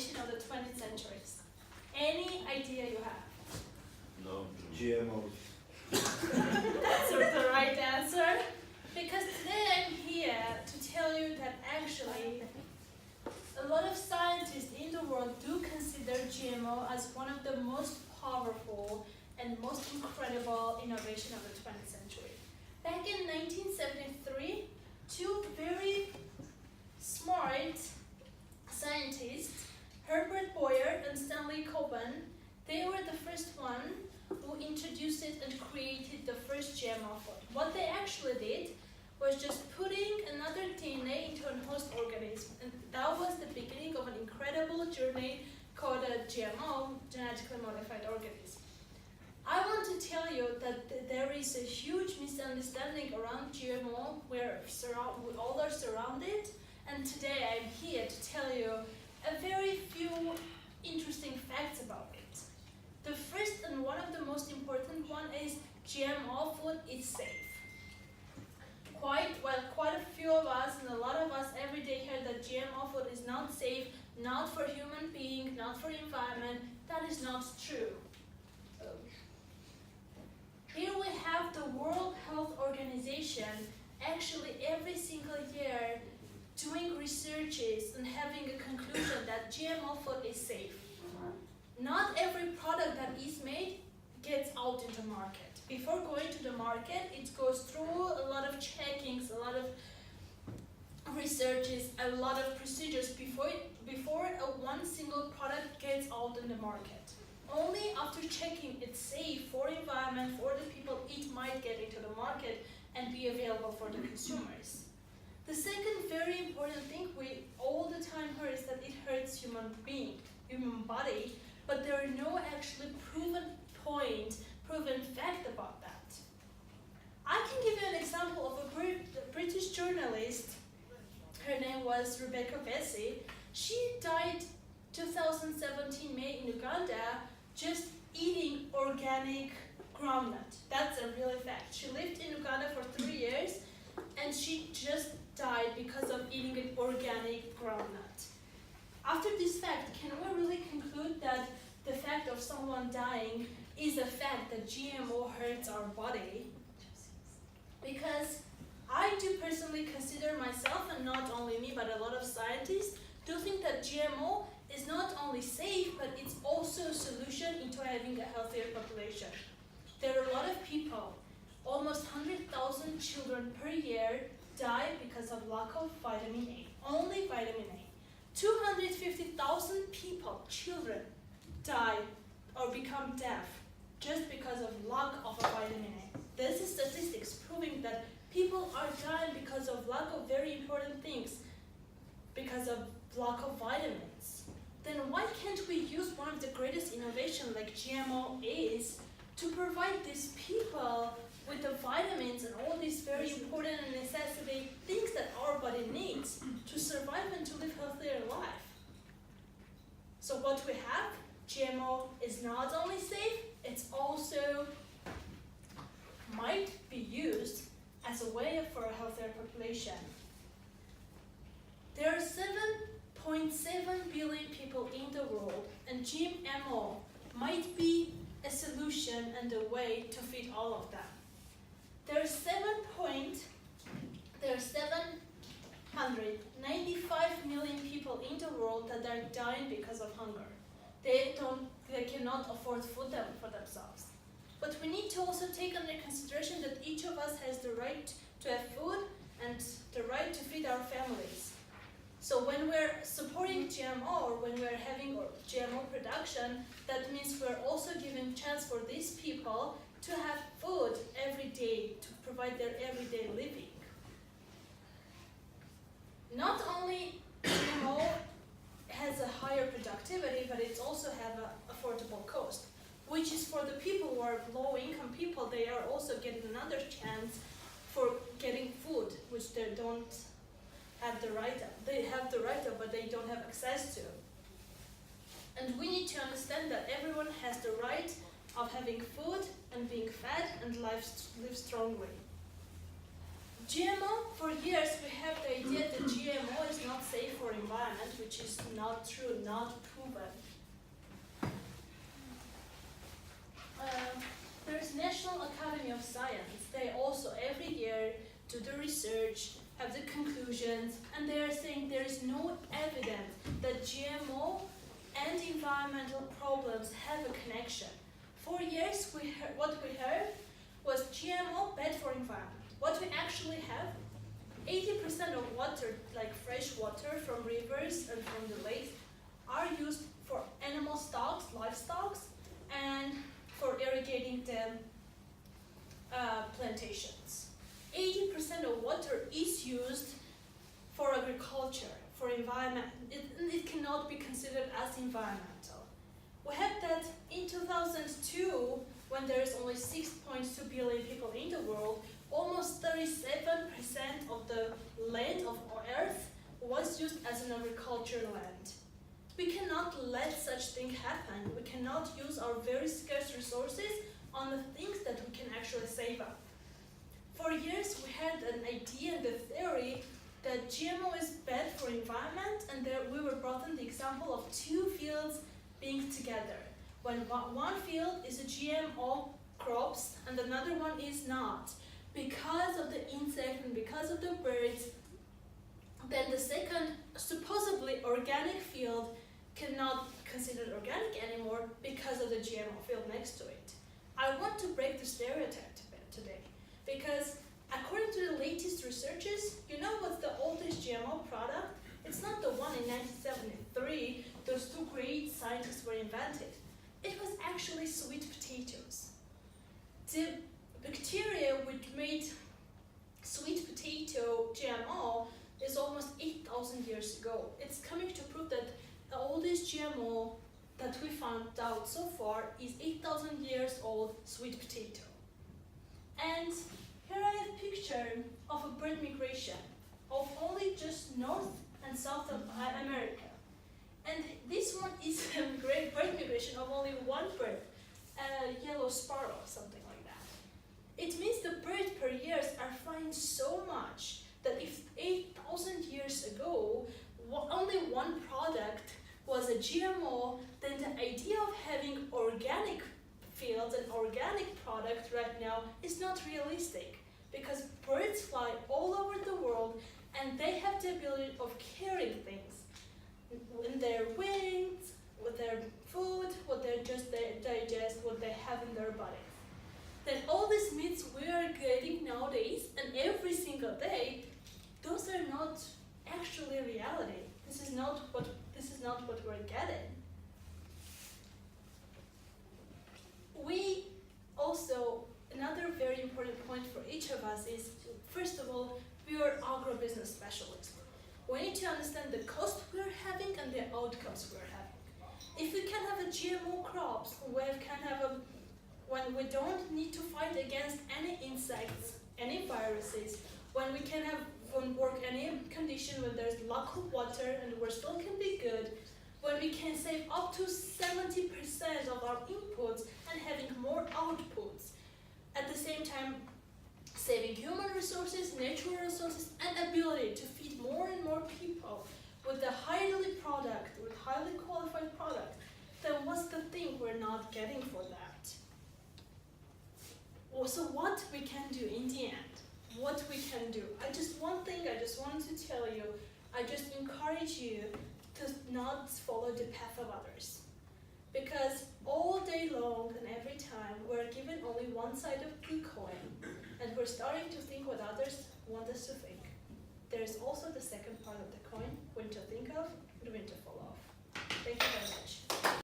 innovation of the 20th century? Any idea you have? No. GMOs. That's the right answer. Because today I'm here to tell you that actually a lot of scientists in the world do consider GMO as one of the most powerful and most incredible innovation of the 20th century. Back in 1973, two very smart scientists, Herbert Boyer and Stanley Coben, they were the first one who introduced it and created the first GMO food. What they actually did was just putting another DNA into a host organism, and that was the beginning of an incredible journey called a GMO, genetically modified organism. I want to tell you that there is a huge misunderstanding around GMO where we all are surrounded, and today I'm here to tell you a very few interesting facts about it. The first and one of the most important one is GMO food is safe. Quite a few of us and a lot of us every day hear that GMO food is not safe, not for human being, not for environment. That is not true. Here we have the World Health Organization actually every single year doing researches and having a conclusion that GMO food is safe. Not every product that is made gets out into the market. Before going to the market, it goes through a lot of checkings, a lot of researches, a lot of procedures before one single product gets out in the market. Only after checking it's safe for environment, for the people, it might get into the market and be available for the consumers. The second very important thing we all the time hear is that it hurts human body, but there are no actually proven fact about that. I can give you an example of a British journalist. Her name was Rebecca Vesey. She died 2017 May in Uganda just eating organic groundnut. That's a real fact. She lived in Uganda for 3 years and she just died because of eating an organic groundnut. After this fact, can we really conclude that the fact of someone dying is a fact that GMO hurts our body? Because I do personally consider myself, and not only me, but a lot of scientists, do think that GMO is not only safe, but it's also a solution into having a healthier population. There are a lot of people, almost 100,000 children per year die because of lack of vitamin A, only vitamin A. 250,000 people, children, die or become deaf just because of lack of a vitamin A. This is statistics proving that people are dying because of lack of very important things, because of lack of vitamins. Then why can't we use one of the greatest innovations like GMO is to provide these people with the vitamins and all these very important and necessary things that our body needs to survive and to live a healthier life? So what we have, GMO is not only safe, it's also might be used as a way for a healthier population. There are 7.7 billion people in the world, and GMO might be a solution and a way to feed all of them. There are 795 million people in the world that are dying because of hunger. They cannot afford food for themselves. But we need to also take under consideration that each of us has the right to have food and the right to feed our families. So when we're supporting GMO or when we're having GMO production, that means we're also giving chance for these people to have food every day to provide their everyday living. Not only GMO has a higher productivity, but it also have an affordable cost, which is for the people who are low-income people. They are also getting another chance for getting food, which they don't have the right of. They have the right of, but they don't have access to. And we need to understand that everyone has the right of having food and being fed and live strongly. GMO, for years we have the idea that GMO is not safe for environment, which is not true, not proven. There's National Academy of Science. They also every year do the research, have the conclusions, and they are saying there is no evidence that GMO and environmental problems have a connection. For years, what we heard was GMO bad for environment. What we actually have, 80% of water, like fresh water from rivers and from the lakes, are used for animal stocks, livestock, and for irrigating the plantations. 80% of water is used for agriculture, for environment. It cannot be considered as environmental. We had that in 2002, when there is only 6.2 billion people in the world, almost 37% of the land of our earth was used as an agricultural land. We cannot let such thing happen. We cannot use our very scarce resources on the things that we can actually save up. For years, we had an idea and the theory that GMO is bad for environment, and there we were brought in the example of two fields being together. When one field is a GMO crops and another one is not, because of the insect and because of the birds, then the second supposedly organic field cannot be considered organic anymore because of the GMO field next to it. I want to break the stereotype today, because according to the latest researches, you know what's the oldest GMO product? It's not the one in 1973, those two great scientists were invented. It was actually sweet potatoes. The bacteria which made sweet potato GMO is almost 8,000 years ago. It's coming to prove that the oldest GMO that we found out so far is 8,000 years old sweet potato. And here I have a picture of a bird migration of only just North and South of America. And this one is a great bird migration of only one bird, a yellow sparrow, something like that. It means the birds per year are flying so much that if 8,000 years ago only one product was a GMO, then the idea of having organic fields and organic product right now is not realistic, because birds fly all over the world and they have the ability of carrying things in their wings, with their food, what they just digest, what they have in their bodies. Then all these meats we are getting nowadays and every single day, those are not actually reality. This is not what we're getting. We also, another very important point for each of us is, first of all, we are agribusiness specialists. We need to understand the cost we're having and the outcomes we're having. If we can have a GMO crops, when we don't need to fight against any insects, any viruses, when we can work any condition when there's lack of water and we still can be good, when we can save up to 70% of our inputs and having more outputs, at the same time saving human resources, natural resources, and ability to feed more and more people with a highly qualified product, then what's the thing we're not getting for that? So what we can do in the end, what we can do. One thing I just wanted to tell you, I just encourage you to not follow the path of others. Because all day long and every time, we're given only one side of the coin, and we're starting to think what others want us to think. There's also the second part of the coin, when to think of and when to fall off. Thank you very much.